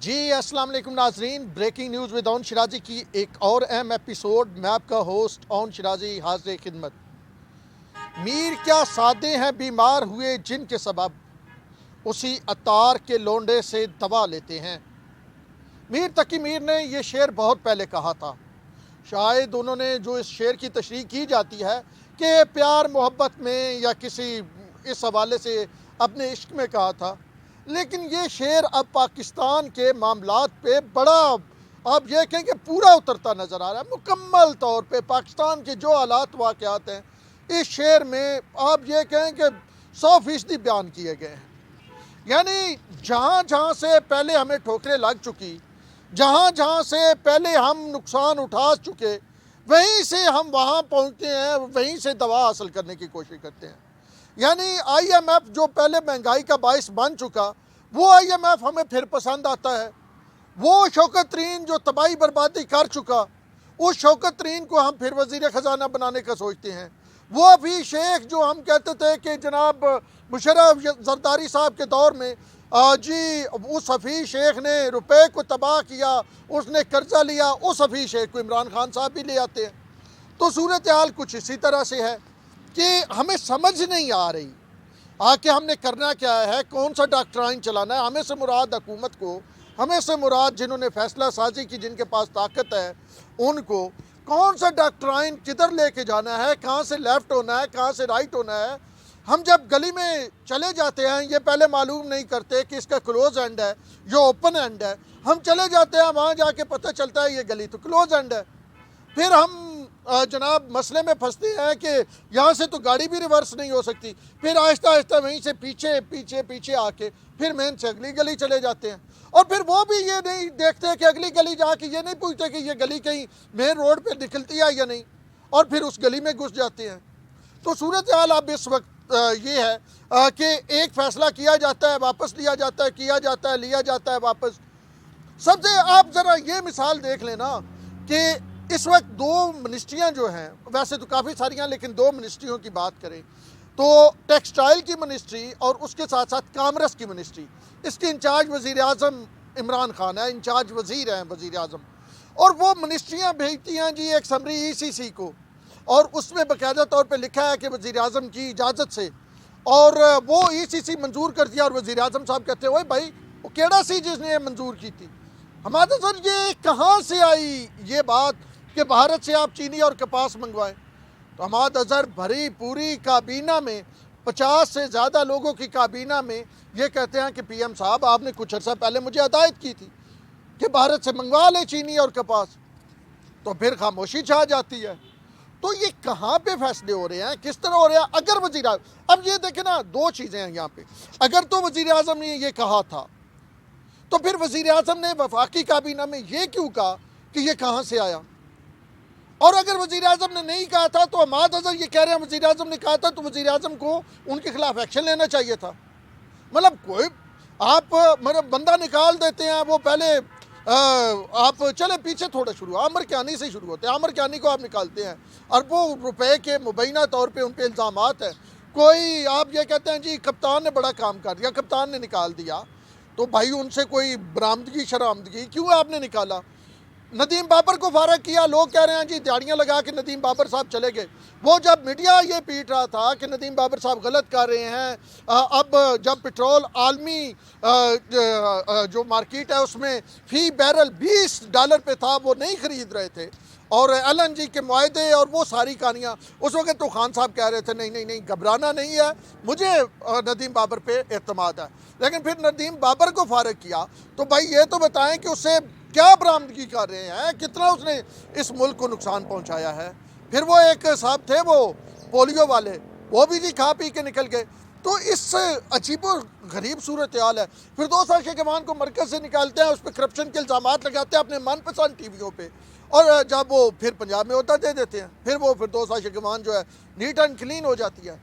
جی السلام علیکم ناظرین، بریکنگ نیوز ود اون شرازی کی ایک اور اہم ایپیسوڈ میں آپ کا ہوسٹ اون شرازی حاضر خدمت۔ میر کیا سادے ہیں بیمار ہوئے جن کے سبب اسی عطار کے لونڈے سے دوا لیتے ہیں۔ میر تقی میر نے یہ شعر بہت پہلے کہا تھا۔ شاید انہوں نے جو اس شعر کی تشریح کی جاتی ہے کہ پیار محبت میں یا کسی اس حوالے سے اپنے عشق میں کہا تھا، لیکن یہ شعر اب پاکستان کے معاملات پہ بڑا آپ یہ کہیں کہ پورا اترتا نظر آ رہا ہے۔ مکمل طور پہ پاکستان کے جو حالات واقعات ہیں اس شعر میں آپ یہ کہیں کہ 100% بیان کیے گئے ہیں۔ یعنی جہاں جہاں سے پہلے ہمیں ٹھوکریں لگ چکی، جہاں جہاں سے پہلے ہم نقصان اٹھا چکے، وہیں سے ہم وہاں پہنچتے ہیں، وہیں سے دوا حاصل کرنے کی کوشش کرتے ہیں۔ یعنی آئی ایم ایف جو پہلے مہنگائی کا باعث بن چکا، وہ آئی ایم ایف ہمیں پھر پسند آتا ہے۔ وہ شوکت ترین جو تباہی بربادی کر چکا، اس شوکت ترین کو ہم پھر وزیر خزانہ بنانے کا سوچتے ہیں۔ وہ ابھی شیخ جو ہم کہتے تھے کہ جناب مشرف زرداری صاحب کے دور میں جی اس حفیظ شیخ نے روپے کو تباہ کیا، اس نے قرضہ لیا، اس حفیظ شیخ کو عمران خان صاحب بھی لے آتے ہیں۔ تو صورتحال کچھ اسی طرح سے ہے کہ ہمیں سمجھ نہیں آ رہی کہ ہم نے کرنا کیا ہے، کون سا ڈاکٹرائن چلانا ہے۔ ہمیں سے مراد حکومت کو، ہمیں سے مراد جنہوں نے فیصلہ سازی کی، جن کے پاس طاقت ہے، ان کو کون سا ڈاکٹرائن کدھر لے کے جانا ہے، کہاں سے لیفٹ ہونا ہے، کہاں سے رائٹ ہونا ہے۔ ہم جب گلی میں چلے جاتے ہیں، یہ پہلے معلوم نہیں کرتے کہ اس کا کلوز اینڈ ہے جو اوپن اینڈ ہے۔ ہم چلے جاتے ہیں، وہاں جا کے پتہ چلتا ہے یہ گلی تو کلوز اینڈ ہے۔ پھر ہم جناب مسئلے میں پھنستے ہیں کہ یہاں سے تو گاڑی بھی ریورس نہیں ہو سکتی۔ پھر آہستہ آہستہ وہیں سے پیچھے آ کے پھر مین سے اگلی گلی چلے جاتے ہیں، اور پھر وہ بھی یہ نہیں دیکھتے کہ اگلی گلی جا کے یہ نہیں پوچھتے کہ یہ گلی کہیں مین روڈ پہ نکلتی ہے یا نہیں، اور پھر اس گلی میں گھس جاتے ہیں۔ تو صورتحال اب اس وقت یہ ہے کہ ایک فیصلہ کیا جاتا ہے، واپس لیا جاتا ہے، کیا جاتا ہے، لیا جاتا ہے واپس۔ سب سے آپ ذرا یہ مثال دیکھ لیں نا کہ اس وقت دو منسٹریاں جو ہیں، ویسے تو کافی ساری ہیں لیکن دو منسٹریوں کی بات کریں تو ٹیکسٹائل کی منسٹری اور اس کے ساتھ ساتھ کامرس کی منسٹری، اس کے انچارج وزیر اعظم عمران خان ہے، انچارج وزیر ہیں وزیر اعظم، اور وہ منسٹریاں بھیجتی ہیں جی ایک سمری ای سی سی کو، اور اس میں باقاعدہ طور پہ لکھا ہے کہ وزیر اعظم کی اجازت سے، اور وہ ای سی سی منظور کر دیا، اور وزیر اعظم صاحب کہتے ہیں اوئے بھائی وہ کیڑا سی جس نے یہ منظور کی تھی۔ ہمارے سر یہ کہاں سے آئی یہ بات کہ بھارت سے آپ چینی اور کپاس منگوائیں؟ تو ہمارا نظر بھری پوری کابینہ میں 50 سے زیادہ لوگوں کی کابینہ میں یہ کہتے ہیں کہ پی ایم صاحب آپ نے کچھ عرصہ پہلے مجھے ہدایت کی تھی کہ بھارت سے منگوا لیں چینی اور کپاس، تو پھر خاموشی چھا جاتی ہے۔ تو یہ کہاں پہ فیصلے ہو رہے ہیں، کس طرح ہو رہے ہیں؟ اگر وزیر اعظم، اب یہ دیکھیں نا دو چیزیں ہیں یہاں پہ، اگر تو وزیر اعظم نے یہ کہا تھا تو پھر وزیر اعظم نے وفاقی کابینہ میں یہ کیوں کہا کہ یہ کہاں سے آیا؟ اور اگر وزیر اعظم نے نہیں کہا تھا تو ہمارا نظر یہ کہہ رہے ہیں وزیر اعظم نے کہا تھا تو وزیر اعظم کو ان کے خلاف ایکشن لینا چاہیے تھا۔ مطلب کوئی آپ بندہ نکال دیتے ہیں، وہ پہلے آپ چلے پیچھے تھوڑا شروع، عامر کیانی سے شروع ہوتے ہیں، عامر کیانی کو آپ نکالتے ہیں، اربوں روپے کے مبینہ طور پہ ان پہ الزامات ہیں۔ کوئی آپ یہ کہتے ہیں جی کپتان نے بڑا کام کر دیا، کپتان نے نکال دیا، تو بھائی ان سے کوئی برآمدگی شرآمدگی کیوں آپ نے نکالا؟ ندیم بابر کو فارغ کیا، لوگ کہہ رہے ہیں جی دیاڑیاں لگا کے ندیم بابر صاحب چلے گئے۔ وہ جب میڈیا یہ پیٹ رہا تھا کہ ندیم بابر صاحب غلط کر رہے ہیں، اب جب پٹرول عالمی جو مارکیٹ ہے اس میں فی بیرل $20 پہ تھا، وہ نہیں خرید رہے تھے، اور ایل این جی کے معاہدے اور وہ ساری کہانیاں، اس وقت تو خان صاحب کہہ رہے تھے نہیں گھبرانا نہیں ہے، مجھے ندیم بابر پہ اعتماد ہے۔ لیکن پھر ندیم بابر کو فارغ کیا تو بھائی یہ تو بتائیں کہ اس سے کیا برآمدگی کر رہے ہیں، کتنا اس نے اس ملک کو نقصان پہنچایا ہے۔ پھر وہ ایک صاحب تھے وہ پولیو والے، وہ بھی جی کھا پی کے نکل گئے۔ تو اس عجیب و غریب صورتحال ہے۔ پھر 2 سال شیخوان کو مرکز سے نکالتے ہیں، اس پہ کرپشن کے الزامات لگاتے ہیں اپنے من پسند ٹی ویوں پہ، اور جب وہ پھر پنجاب میں عہدہ دے دیتے ہیں، پھر 2 سال شیخوان جو ہے نیٹ اینڈ کلین ہو جاتی ہے۔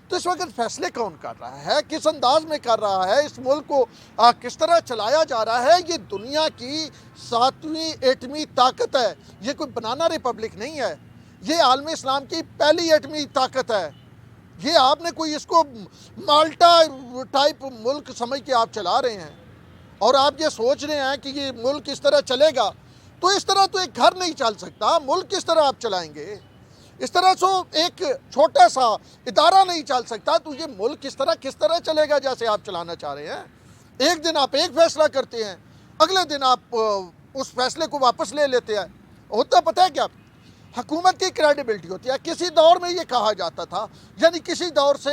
تو اس وقت فیصلے کون کر رہا ہے، کس انداز میں کر رہا ہے، اس ملک کو کس طرح چلایا جا رہا ہے؟ یہ دنیا کی 7ویں 8ویں طاقت ہے، یہ کوئی بنانا ریپبلک نہیں ہے، یہ عالم اسلام کی پہلی 8ویں طاقت ہے۔ یہ آپ نے کوئی اس کو مالٹا ٹائپ ملک سمجھ کے آپ چلا رہے ہیں۔ اور آپ یہ سوچ رہے ہیں کہ یہ ملک اس طرح چلے گا، تو اس طرح تو ایک گھر نہیں چل سکتا، ملک کس طرح آپ چلائیں گے؟ اس طرح سے ایک چھوٹا سا ادارہ نہیں چل سکتا، تو یہ ملک کس طرح چلے گا جیسے آپ چلانا چاہ رہے ہیں؟ ایک دن آپ ایک فیصلہ کرتے ہیں، اگلے دن آپ اس فیصلے کو واپس لے لیتے ہیں۔ ہوتا پتہ ہے کیا؟ حکومت کی کریڈیبلٹی ہوتی ہے۔ کسی دور میں یہ کہا جاتا تھا، یعنی کسی دور سے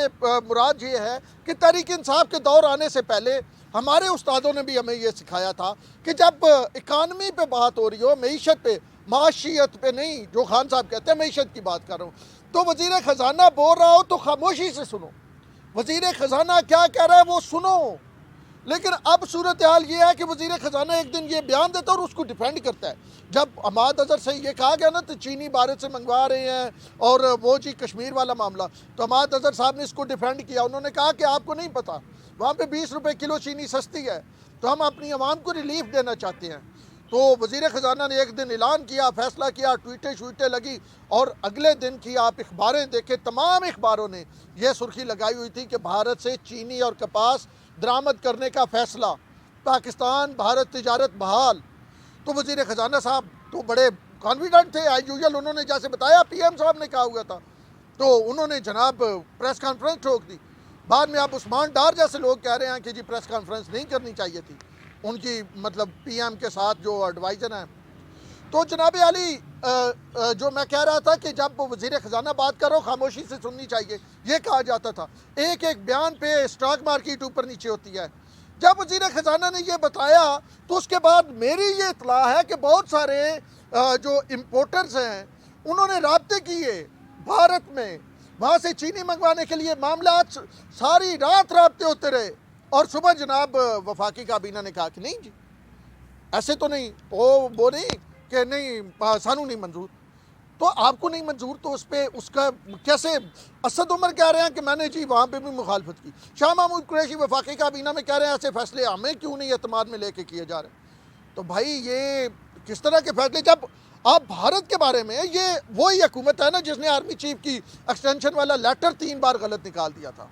مراد یہ ہے کہ تحریک انصاف کے دور آنے سے پہلے ہمارے استادوں نے بھی ہمیں یہ سکھایا تھا کہ جب اکانومی پہ بات ہو رہی ہو، معیشت پہ، معاشیت پہ نہیں، جو خان صاحب کہتے ہیں معیشت کی بات کر رہا ہوں، تو وزیر خزانہ بول رہا ہو تو خاموشی سے سنو، وزیر خزانہ کیا کہہ رہا ہے وہ سنو۔ لیکن اب صورتحال یہ ہے کہ وزیر خزانہ ایک دن یہ بیان دیتا ہے اور اس کو ڈیفینڈ کرتا ہے۔ جب عماد اظہر سے یہ کہا گیا نا تو چینی بھارت سے منگوا رہے ہیں اور وہ جی کشمیر والا معاملہ، تو عماد اظہر صاحب نے اس کو ڈیفینڈ کیا۔ انہوں نے کہا کہ آپ کو نہیں پتا، وہاں پہ 20 روپے کلو چینی سستی ہے، تو ہم اپنی عوام کو ریلیف دینا چاہتے ہیں۔ تو وزیر خزانہ نے ایک دن اعلان کیا، فیصلہ کیا، ٹویٹیں لگی، اور اگلے دن کی آپ اخباریں دیکھیں، تمام اخباروں نے یہ سرخی لگائی ہوئی تھی کہ بھارت سے چینی اور کپاس درآمد کرنے کا فیصلہ، پاکستان بھارت تجارت بحال۔ تو وزیر خزانہ صاحب تو بڑے کانفیڈنٹ تھے، ایز یوزول انہوں نے جیسے بتایا پی ایم صاحب نے کہا ہوا تھا، تو انہوں نے جناب پریس کانفرنس ٹھوک دی۔ بعد میں آپ عثمان ڈار جیسے لوگ کہہ رہے ہیں کہ جی پریس کانفرنس نہیں کرنی چاہیے تھی ان کی، مطلب پی ایم کے ساتھ جو ایڈوائزر ہیں۔ تو جناب علی جو میں کہہ رہا تھا کہ جب وزیر خزانہ بات کرو خاموشی سے سننی چاہیے، یہ کہا جاتا تھا۔ ایک ایک بیان پہ اسٹاک مارکیٹ اوپر نیچے ہوتی ہے۔ جب وزیر خزانہ نے یہ بتایا تو اس کے بعد میری یہ اطلاع ہے کہ بہت سارے جو امپورٹرز ہیں انہوں نے رابطے کیے بھارت میں، وہاں سے چینی منگوانے کے لیے معاملات، ساری رات رابطے ہوتے رہے، اور صبح جناب وفاقی کابینہ نے کہا کہ نہیں جی ایسے تو نہیں، وہ نہیں کہ نہیں سانو نہیں منظور۔ تو آپ کو نہیں منظور تو اس پہ اس کا کیسے؟ اسد عمر کہہ رہے ہیں کہ میں نے جی وہاں پہ بھی مخالفت کی، شاہ محمود قریشی وفاقی کابینہ میں کہہ رہے ہیں ایسے فیصلے ہمیں کیوں نہیں اعتماد میں لے کے کیے جا رہے ہیں۔ تو بھائی یہ کس طرح کے فیصلے؟ جب آپ بھارت کے بارے میں، یہ وہی حکومت ہے نا جس نے آرمی چیف کی ایکسٹینشن والا لیٹر 3 بار غلط نکال دیا تھا،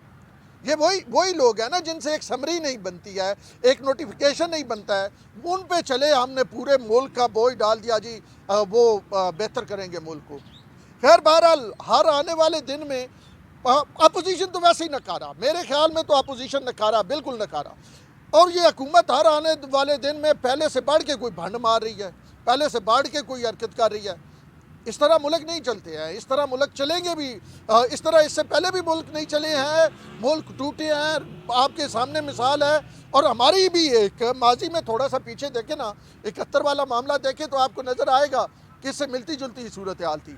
یہ وہی لوگ ہیں نا جن سے ایک سمری نہیں بنتی ہے، ایک نوٹیفیکیشن نہیں بنتا ہے، ان پہ چلے ہم نے پورے ملک کا بوجھ ڈال دیا جی وہ بہتر کریں گے ملک کو۔ خیر بہرحال ہر آنے والے دن میں اپوزیشن تو ویسے ہی نکارا، میرے خیال میں تو اپوزیشن نکارا، بالکل نکارا، اور یہ حکومت ہر آنے والے دن میں پہلے سے بڑھ کے کوئی بھنڈ مار رہی ہے، پہلے سے بڑھ کے کوئی حرکت کر رہی ہے۔ اس طرح ملک نہیں چلتے ہیں، اس طرح ملک چلیں گے بھی، اس طرح اس سے پہلے بھی ملک نہیں چلے ہیں، ملک ٹوٹے ہیں، آپ کے سامنے مثال ہے۔ اور ہماری بھی ایک ماضی میں تھوڑا سا پیچھے دیکھیں نا، 71 والا معاملہ دیکھیں تو آپ کو نظر آئے گا کہ اس سے ملتی جلتی صورتحال تھی۔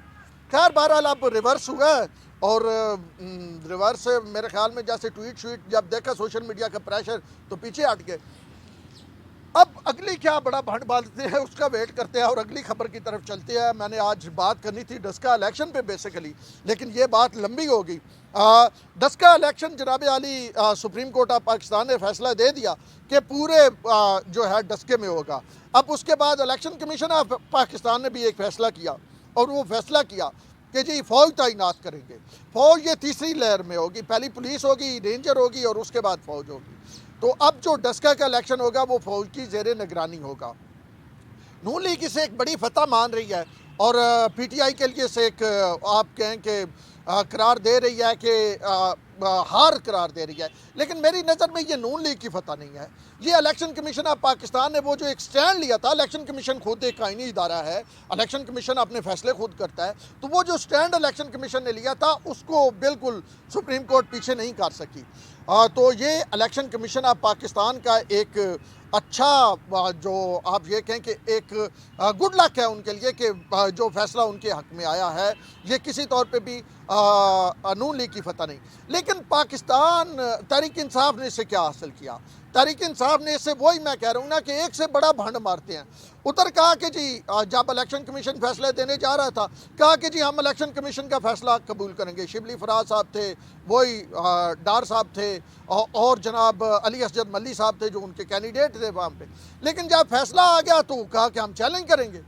خیر بہرحال اب ریورس ہوا ہے، اور ریورس میرے خیال میں جیسے ٹویٹ جب دیکھا سوشل میڈیا کا پریشر تو پیچھے ہٹ گئے۔ اب اگلی کیا بڑا بھنڈ باندھتے ہیں اس کا ویٹ کرتے ہیں اور اگلی خبر کی طرف چلتے ہیں۔ میں نے آج بات کرنی تھی ڈسکا الیکشن پہ بیسیکلی، لیکن یہ بات لمبی ہو گئی۔ ڈسکا الیکشن جناب علی سپریم کورٹ آف پاکستان نے فیصلہ دے دیا کہ پورے جو ہے ڈسکے میں ہوگا۔ اب اس کے بعد الیکشن کمیشن آف پاکستان نے بھی ایک فیصلہ کیا، اور وہ فیصلہ کیا کہ جی فوج تعینات کریں گے۔ فوج یہ تیسری لیئر میں ہوگی، پہلی پولیس ہوگی، رینجر ہوگی، اور اس کے بعد فوج ہوگی۔ تو اب جو ڈسکا کا الیکشن ہوگا وہ فوج کی زیر نگرانی ہوگا۔ نون لیگ اسے ایک بڑی فتح مان رہی ہے، اور پی ٹی آئی کے لیے سے ایک آپ کہیں کہ قرار دے رہی ہے کہ ہار قرار دے رہی ہے، لیکن میری نظر میں یہ نون لیگ کی فتح نہیں ہے، یہ الیکشن کمیشن آف پاکستان نے وہ جو ایک سٹینڈ لیا تھا۔ الیکشن کمیشن خود ایک آئینی ادارہ ہے، الیکشن کمیشن اپنے فیصلے خود کرتا ہے، تو وہ جو سٹینڈ الیکشن کمیشن نے لیا تھا اس کو بالکل سپریم کورٹ پیچھے نہیں کر سکی۔ تو یہ الیکشن کمیشن آف پاکستان کا ایک اچھا جو آپ یہ کہیں کہ ایک گڈ لک ہے ان کے لیے کہ جو فیصلہ ان کے حق میں آیا ہے، یہ کسی طور پہ بھی نون لیگ کی فتح نہیں۔ لیکن پاکستان تحریک انصاف نے اسے کیا حاصل کیا؟ تحریک انصاف نے اسے وہی میں کہہ رہا ہوں نا کہ ایک سے بڑا بھنڈ مارتے ہیں۔ ادھر کہا کہ جی جب الیکشن کمیشن فیصلہ دینے جا رہا تھا، کہا کہ جی ہم الیکشن کمیشن کا فیصلہ قبول کریں گے، شبلی فراز صاحب تھے، وہی ڈار صاحب تھے، اور جناب علی اسجد ملی صاحب تھے جو ان کے کینڈیڈیٹ تھے وہاں پہ۔ لیکن جب فیصلہ آ گیا تو کہا کہ ہم چیلنج کریں گے،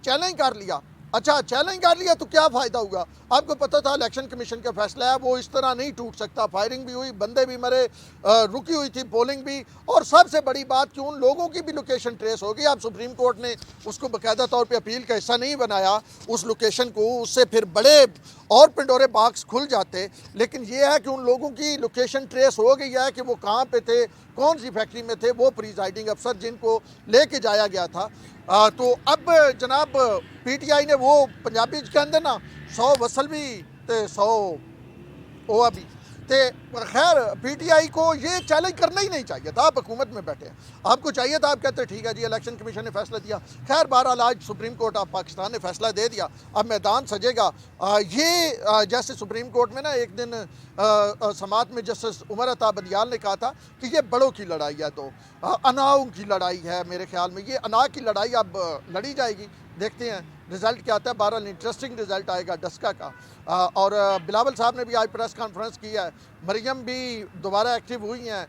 چیلنج کر لیا۔ اچھا چیلنج کر لیا تو کیا فائدہ ہوگا؟ آپ کو پتہ تھا الیکشن کمیشن کا فیصلہ ہے وہ اس طرح نہیں ٹوٹ سکتا. فائرنگ بھی ہوئی, بندے بھی مرے, رکی ہوئی تھی پولنگ بھی, اور سب سے بڑی بات کہ ان لوگوں کی بھی لوکیشن ٹریس ہوگی. اب سپریم کورٹ نے اس کو باقاعدہ طور پہ اپیل کا حصہ نہیں بنایا اس لوکیشن کو, اس سے پھر بڑے اور پنڈورے باکس کھل جاتے. لیکن یہ ہے کہ ان لوگوں کی لوکیشن ٹریس ہو گئی ہے کہ وہ کہاں پہ تھے, کون سی فیکٹری میں تھے, وہ پریزائڈنگ افسر جن کو لے کے جایا گیا تھا. تو اب جناب پی ٹی آئی نے وہ پنجابی کے اندر نا 100 وصل بھی تے 100 وہ بھی تے. خیر پی ٹی آئی کو یہ چیلنج کرنا ہی نہیں چاہیے تھا. آپ حکومت میں بیٹھے ہیں, آپ کو چاہیے تھا آپ کہتے ٹھیک ہے جی الیکشن کمیشن نے فیصلہ دیا. خیر بہرحال آج سپریم کورٹ آف پاکستان نے فیصلہ دے دیا, اب میدان سجے گا. یہ جیسے سپریم کورٹ میں نا ایک دن سماعت میں جسٹس عمر عطا بدیال نے کہا تھا کہ یہ بڑوں کی لڑائی ہے, تو اناؤں کی لڑائی ہے. میرے خیال میں یہ انا کی لڑائی اب لڑی جائے گی. دیکھتے ہیں رزلٹ کیا آتا ہے. بہرحال انٹرسٹنگ رزلٹ آئے گا ڈسکا کا. اور بلاول صاحب نے بھی آج پریس کانفرنس کی ہے, مریم بھی دوبارہ ایکٹیو ہوئی ہیں,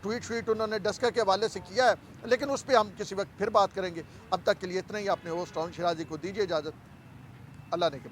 ٹویٹ شویٹ انہوں نے ڈسکا کے حوالے سے کیا ہے, لیکن اس پہ ہم کسی وقت پھر بات کریں گے. اب تک کے لیے اتنا ہی. اپنے ہوسٹ ہارون شیرازی کو دیجیے اجازت. اللہ نے کے